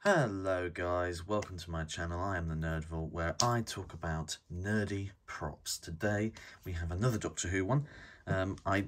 Hello guys, welcome to my channel. I am the Nerd Vault, where I talk about nerdy props. Today we have another Doctor Who one. I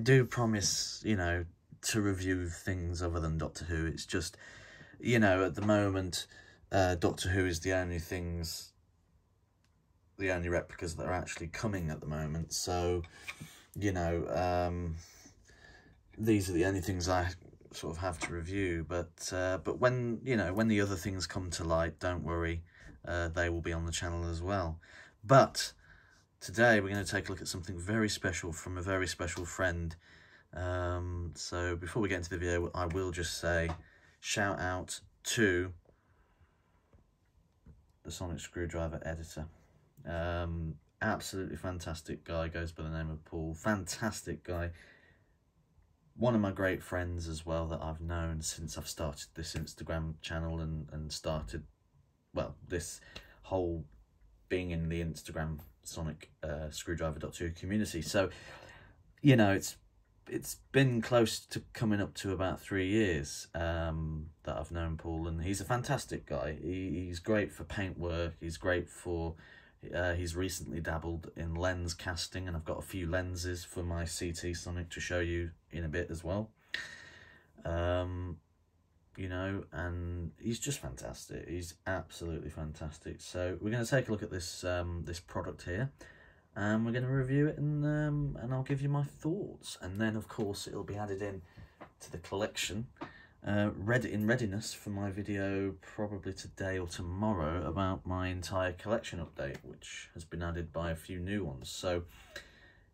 do promise, to review things other than Doctor Who. It's just, at the moment, Doctor Who is the only replicas that are actually coming at the moment. So, these are the only things I sort of have to review, but when the other things come to light, don't worry, they will be on the channel as well. But today we're going to take a look at something very special from a very special friend. So before we get into the video, I will just say shout out to the Sonic Screwdriver editor. Absolutely fantastic guy, goes by the name of Paul. Fantastic guy. One of my great friends as well that I've known since I've started this Instagram channel and started, well, this whole being in the Instagram Sonic Screwdriver Doctor Who community. So, it's been close to coming up to about 3 years that I've known Paul, and he's a fantastic guy. He's great for paint work. He's great for... he's recently dabbled in lens casting, and I've got a few lenses for my CT Sonic to show you in a bit as well. And he's just fantastic. He's absolutely fantastic. So we're going to take a look at this this product here, and we're going to review it, and I'll give you my thoughts, and then of course it'll be added in to the collection. In readiness for my video probably today or tomorrow about my entire collection update, which has been added by a few new ones. So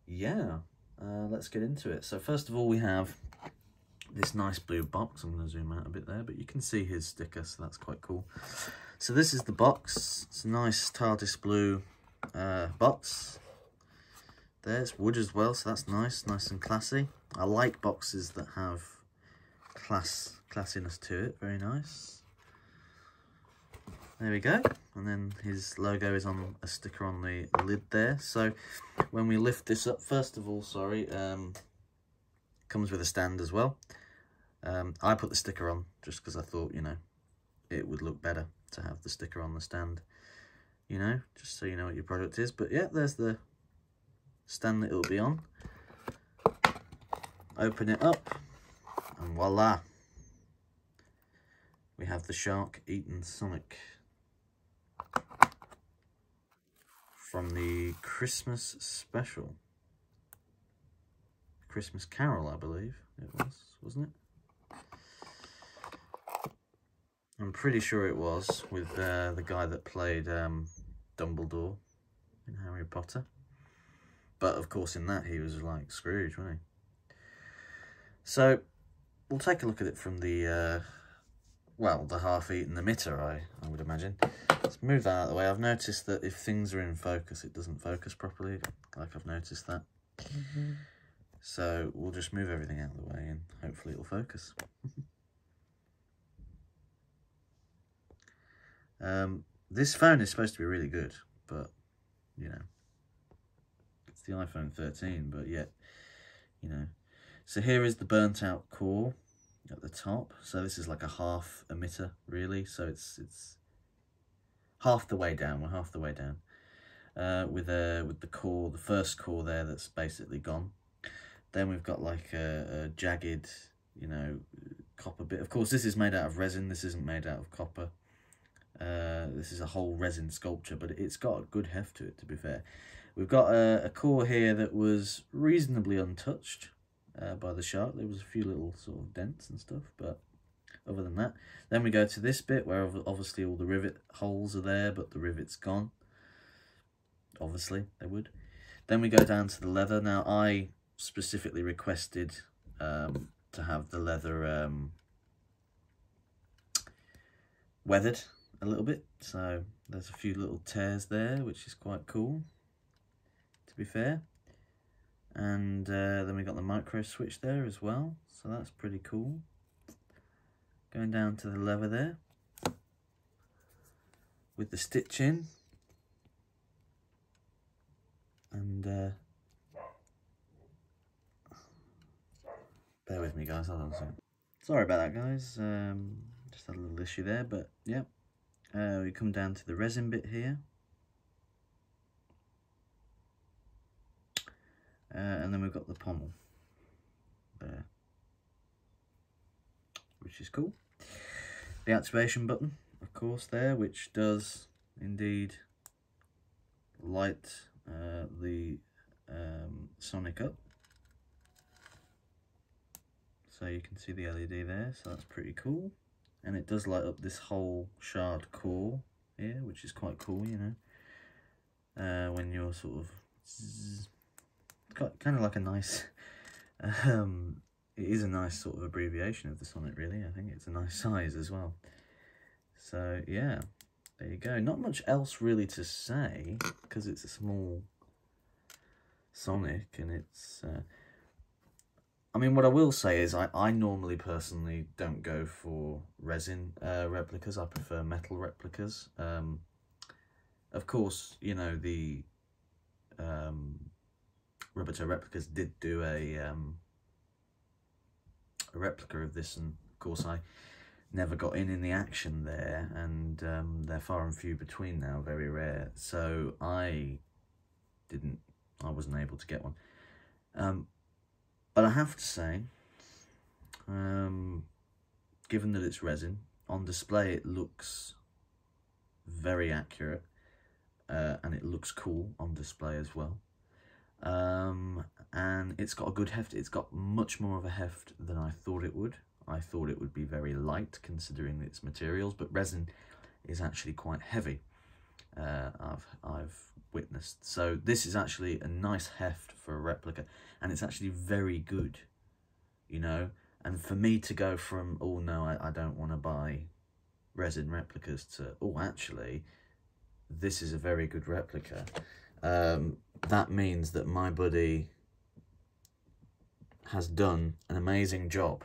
yeah, let's get into it. So first of all, we have this nice blue box. I'm going to zoom out a bit there, but you can see his sticker, so that's quite cool. So this is the box. It's a nice TARDIS blue box. There's wood as well, so that's nice and classy. I like boxes that have classiness to it. Very nice. There we go. And then his logo is on a sticker on the lid there. So when we lift this up, first of all, comes with a stand as well. I put the sticker on just because I thought, it would look better to have the sticker on the stand, just so you know what your product is. But yeah, there's the stand that it'll be on. Open it up, and voila, we have the shark-eaten Sonic from the Christmas special. Christmas Carol, I believe it was, wasn't it? I'm pretty sure it was, with the guy that played Dumbledore in Harry Potter. But of course in that he was like Scrooge, wasn't he? So we'll take a look at it from the, the half-eaten emitter, I would imagine. Let's move that out of the way. I've noticed that if things are in focus, it doesn't focus properly. Like, I've noticed that. So we'll just move everything out of the way and hopefully it'll focus. This phone is supposed to be really good, but, it's the iPhone 13, but yet, So here is the burnt out core at the top. So this is like a half emitter, really. So it's half the way down. We're half the way down with the core, the first core there that's basically gone. Then we've got like a jagged, copper bit. Of course, this is made out of resin. This isn't made out of copper. This is a whole resin sculpture, but it's got a good heft to it, to be fair. We've got a core here that was reasonably untouched by the shark. There was a few little sort of dents and stuff, but other than that. Then we go to this bit where obviously all the rivet holes are there, but the rivet's gone. Obviously, they would. Then we go down to the leather. Now, I specifically requested to have the leather weathered a little bit, so there's a few little tears there, which is quite cool, to be fair. And then we got the micro switch there as well, so that's pretty cool. Going down to the leather there with the stitching, and bear with me guys, hold on a second. Sorry about that guys, Just had a little issue there, but yeah. We come down to the resin bit here. And then we've got the pommel there, which is cool. The activation button, of course, there, which does indeed light the Sonic up. So you can see the LED there, so that's pretty cool. And it does light up this whole shard core here, which is quite cool, you know. When you're sort of... It's kind of like a nice... it is a nice sort of abbreviation of the Sonic, really. I think it's a nice size as well. So, yeah, there you go. Not much else really to say, because it's a small Sonic, and it's... I mean, what I will say is I normally personally don't go for resin replicas. I prefer metal replicas. Of course, you know, the Roboto replicas did do a replica of this, and of course I never got in the action there, and they're far and few between now, very rare. So I wasn't able to get one. But I have to say, given that it's resin, on display it looks very accurate, and it looks cool on display as well. And it's got a good heft. It's got much more of a heft than I thought it would. I thought it would be very light considering its materials, but resin is actually quite heavy. I've witnessed. So this is actually a nice heft for a replica, and it's actually very good, you know. And for me to go from, oh no, I don't want to buy resin replicas, to, oh actually this is a very good replica, that means that my buddy has done an amazing job.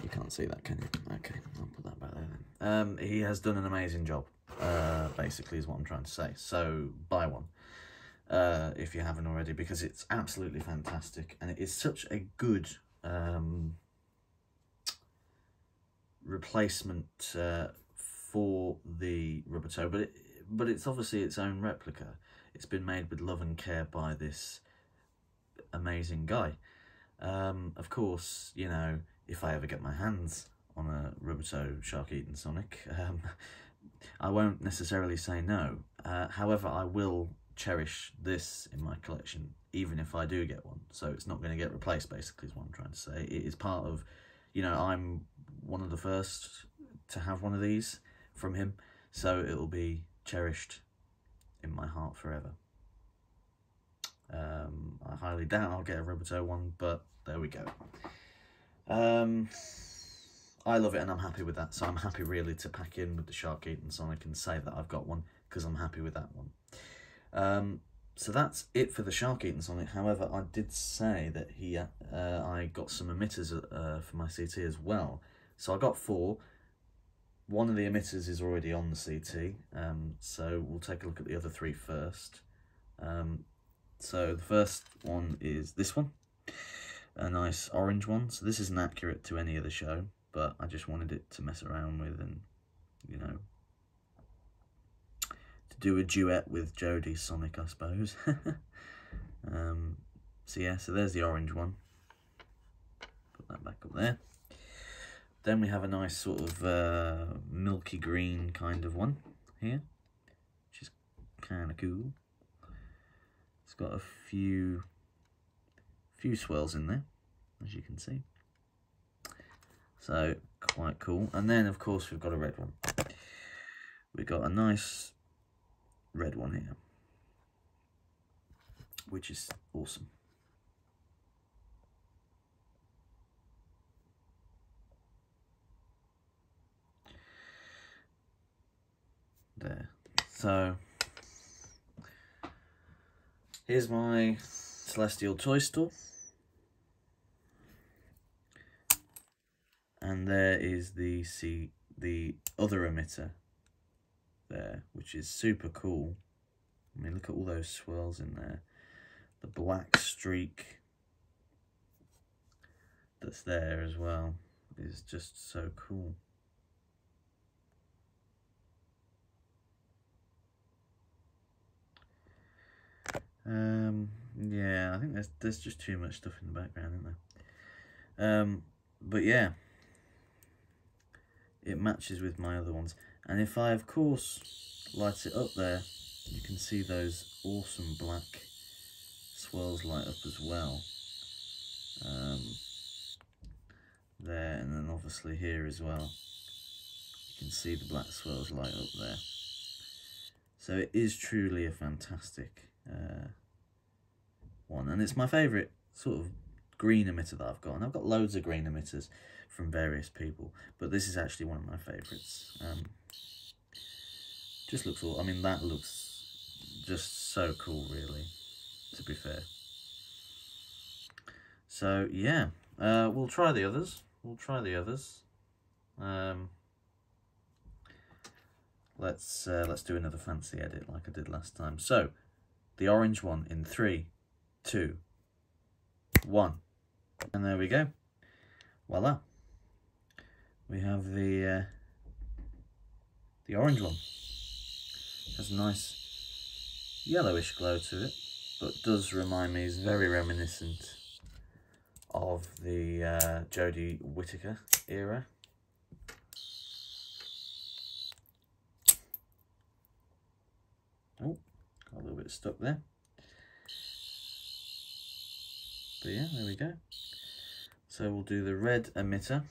You can't see that, can you? Okay, I'll put that back there then. He has done an amazing job, basically, is what I'm trying to say. So buy one if you haven't already, because it's absolutely fantastic, and it is such a good replacement for the Roboto, but it's obviously its own replica. It's been made with love and care by this amazing guy. Of course, you know, if I ever get my hands on a Roboto Shark-Eaten Sonic, I won't necessarily say no. However, I will cherish this in my collection, even if I do get one. So it's not going to get replaced, basically, is what I'm trying to say. It is part of, you know, I'm one of the first to have one of these from him, so it'll be cherished in my heart forever. I highly doubt I'll get a Roboto one, but there we go. I love it, and I'm happy with that, so I'm happy really to pack in with the Shark-Eaten Sonic and say that I've got one, because I'm happy with that one. So that's it for the Shark-Eaten Sonic. However, I did say that I got some emitters for my CT as well. So I got 4. One of the emitters is already on the CT, so we'll take a look at the other 3 first. So the first one is this one, a nice orange one. So this isn't accurate to any of the show, but I just wanted it to mess around with and, you know, to do a duet with Jodie's Sonic, I suppose. So yeah, so there's the orange one. Put that back up there. Then we have a nice sort of milky green kind of one here, which is kind of cool. It's got a few swirls in there, as you can see. So quite cool. And then of course we've got a red one. We've got a nice red one here, which is awesome. There. So here's my Celestial toy store, and there is the other emitter there, which is super cool. I mean, look at all those swirls in there, the black streak, that's there as well is just so cool. Yeah, I think there's just too much stuff in the background, isn't there? But yeah, it matches with my other ones, and if I of course light it up there, you can see those awesome black swirls light up as well. There, and then obviously here as well, you can see the black swirls light up there. So it is truly a fantastic one, and it's my favourite sort of green emitter that I've got, and I've got loads of green emitters from various people, but this is actually one of my favourites. Just looks all, I mean, that looks just so cool, really, to be fair. So yeah, we'll try the others. Let's do another fancy edit like I did last time. So the orange one in 3, 2, 1, and there we go. Voila. We have the orange one. Has a nice yellowish glow to it, but does remind me, is very reminiscent of the Jodie Whittaker era. Oh, got a little bit stuck there. But yeah, there we go. So we'll do the red emitter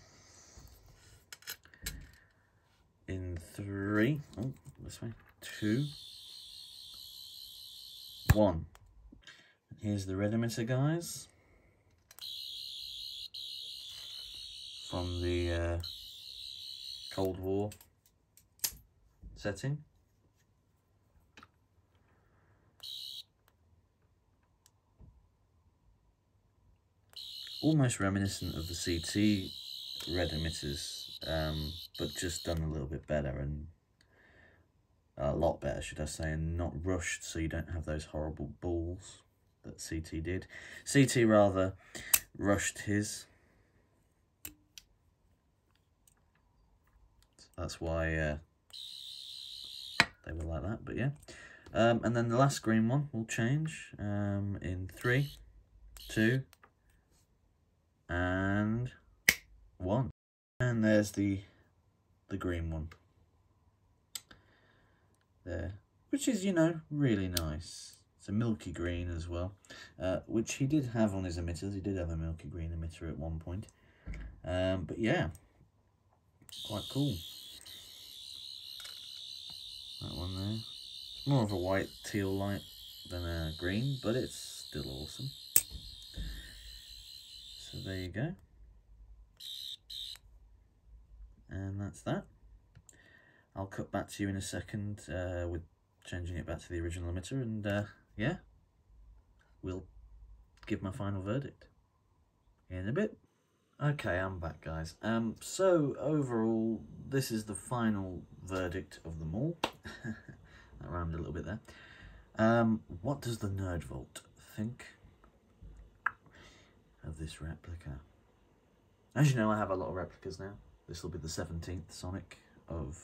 in 3, oh, this way, 2, 1. Here's the red emitter, guys, from the Cold War setting. Almost reminiscent of the CT red emitters, but just done a little bit better, and a lot better, should I say, and not rushed, so you don't have those horrible balls that CT did. CT rather rushed his. That's why they were like that, but yeah. And then the last green one will change in 3, 2, and 1. And there's the green one there, which is, you know, really nice. It's a milky green as well, which he did have on his emitters. He did have a milky green emitter at one point. But yeah, quite cool. That one there. It's more of a white teal light than a green, but it's still awesome. So there you go. And that's that. I'll cut back to you in a second with changing it back to the original emitter, and yeah, we'll give my final verdict in a bit. Okay, I'm back, guys. So overall, this is the final verdict of them all. That rhymed a little bit there. What does the Nerd Vault think of this replica? As you know, I have a lot of replicas now. This will be the 17th Sonic of,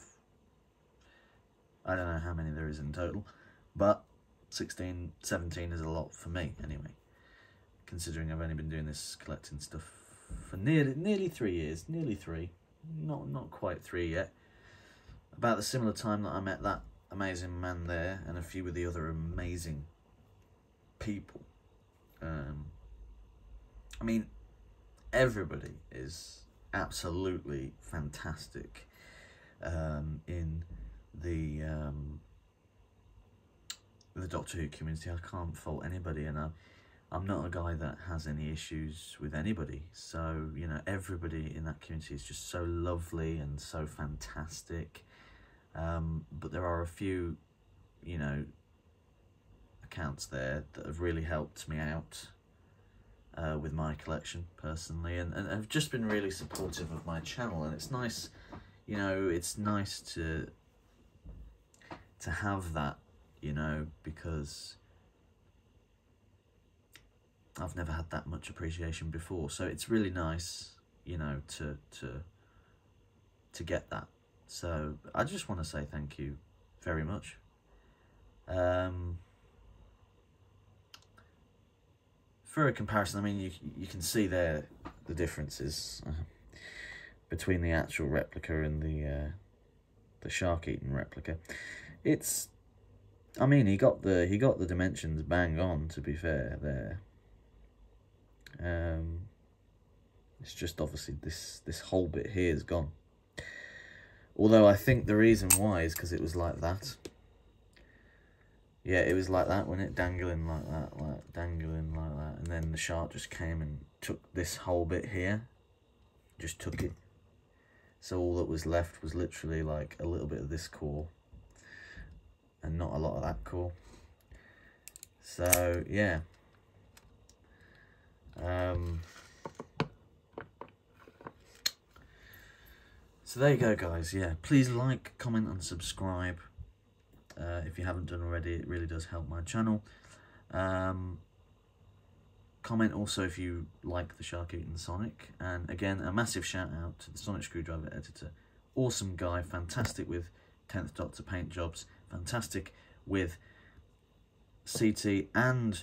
I don't know how many there is in total, but 16, 17 is a lot for me anyway, considering I've only been doing this collecting stuff for nearly 3 years, nearly 3, not quite 3 yet. About the similar time that I met that amazing man there and a few of the other amazing people. I mean, everybody is absolutely fantastic in the Doctor Who community. I can't fault anybody, and I'm not a guy that has any issues with anybody. So, you know, everybody in that community is just so lovely and so fantastic. But there are a few, you know, accounts there that have really helped me out with my collection personally, and have just been really supportive of my channel. And it's nice, you know, it's nice to have that, you know, because I've never had that much appreciation before, so it's really nice, you know, to get that. So I just want to say thank you very much. For a comparison, I mean, you can see there the differences between the actual replica and the shark-eaten replica. It's, I mean, he got the dimensions bang on, to be fair there. It's just obviously this whole bit here is gone. Although I think the reason why is because it was like that. Yeah, it was like that, wasn't it? Dangling like that, like dangling like that. And then the shark just came and took this whole bit here. Just took it. So all that was left was literally like a little bit of this core. And not a lot of that core. So, yeah. So there you go, guys. Yeah, please like, comment and subscribe. If you haven't done already, it really does help my channel. Comment also if you like the shark-eaten Sonic. And again, a massive shout out to the Sonic Screwdriver editor. Awesome guy, fantastic with 10th Doctor paint jobs, fantastic with CT and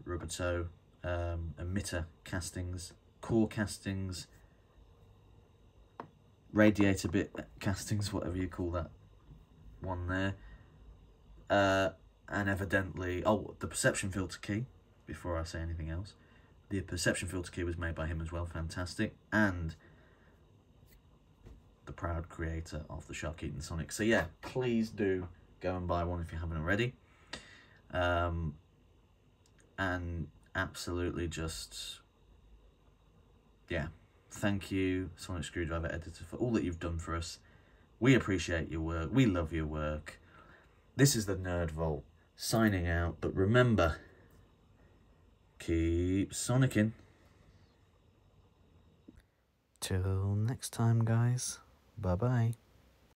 rubber toe, emitter castings, core castings, radiator bit castings, whatever you call that one there. And evidently, oh, the perception filter key, before I say anything else, the perception filter key was made by him as well, fantastic, and the proud creator of the shark-eaten Sonic. So yeah, please do go and buy one if you haven't already. And absolutely just, yeah, thank you, Sonic Screwdriver editor, for all that you've done for us. We appreciate your work, we love your work. This is the Nerd Vault signing out, but remember, keep Sonicking. Till next time, guys. Bye-bye.